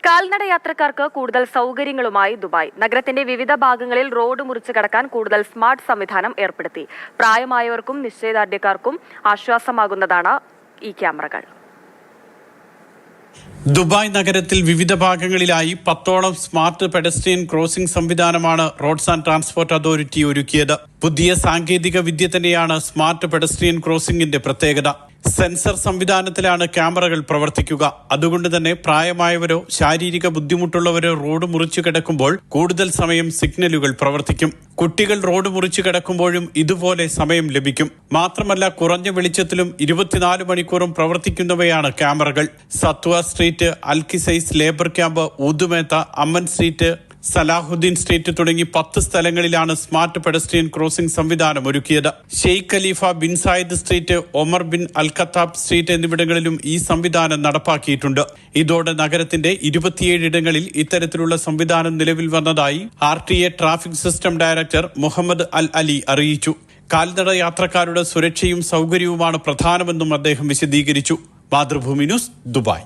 കാൽനട യാത്രക്കാർക്ക് കൂടുതൽ സൗകര്യങ്ങളുമായി ദുബായ്. നഗരത്തിന്റെ വിവിധ ഭാഗങ്ങളിൽ റോഡ് മുറിച്ച് കടക്കാൻ കൂടുതൽ സ്മാർട്ട് സംവിധാനം ഏർപ്പെടുത്തി. പ്രായമായവർക്കും നിശ്ചയദാർഢ്യക്കാർക്കും ആശ്വാസമാകുന്നതാണ് ഈ ക്യാമറകൾ. ദുബായ് നഗരത്തിൽ വിവിധ ഭാഗങ്ങളിലായി 10ഓളം സ്മാർട്ട് പെഡസ്ട്രിയൻ ക്രോസിംഗ് സംവിധാനമാണ് റോഡ്സ് ആൻഡ് ട്രാൻസ്പോർട്ട് അതോറിറ്റി ഒരുക്കിയത്. പുതിയ സാങ്കേതിക വിദ്യ തന്നെയാണ് സ്മാർട്ട് പെഡസ്ട്രിയൻ ക്രോസിംഗിന്റെ പ്രത്യേകത. സെൻസർ സംവിധാനത്തിലാണ് ക്യാമറകൾ പ്രവർത്തിക്കുക. അതുകൊണ്ട് തന്നെ പ്രായമായവരോ ശാരീരിക ബുദ്ധിമുട്ടുള്ളവരോ റോഡ് മുറിച്ചു കിടക്കുമ്പോൾ കൂടുതൽ സമയം സിഗ്നലുകൾ പ്രവർത്തിക്കും. കുട്ടികൾ റോഡ് മുറിച്ചു കിടക്കുമ്പോഴും ഇതുപോലെ സമയം ലഭിക്കും. മാത്രമല്ല, കുറഞ്ഞ വെളിച്ചത്തിലും 24 മണിക്കൂറും പ്രവർത്തിക്കുന്നവയാണ് ക്യാമറകൾ. Satwa street, Al Qusais, labour camp, Oud Metha, Amman street, Salahuddin street തുടങ്ങി 10 സ്ഥലങ്ങളിലാണ് സ്മാർട്ട് പെഡസ്ട്രിയൻ ക്രോസിംഗ് സംവിധാനം ഒരുക്കിയത്. Sheikh Khalifa bin Zayed street, Omar bin Al Khattab street എന്നിവിടങ്ങളിലും ഈ സംവിധാനം നടപ്പാക്കിയിട്ടുണ്ട്. ഇതോടെ നഗരത്തിന്റെ 27 ഇടങ്ങളിൽ ഇത്തരത്തിലുള്ള സംവിധാനം നിലവിൽ വന്നതായി RTA traffic system director Muhammad Al Ali അറിയിച്ചു. കാൽനട യാത്രക്കാരുടെ സുരക്ഷയും സൗകര്യവുമാണ് പ്രധാനമെന്നും അദ്ദേഹം വിശദീകരിച്ചു. Mathrubhumi news, Dubai.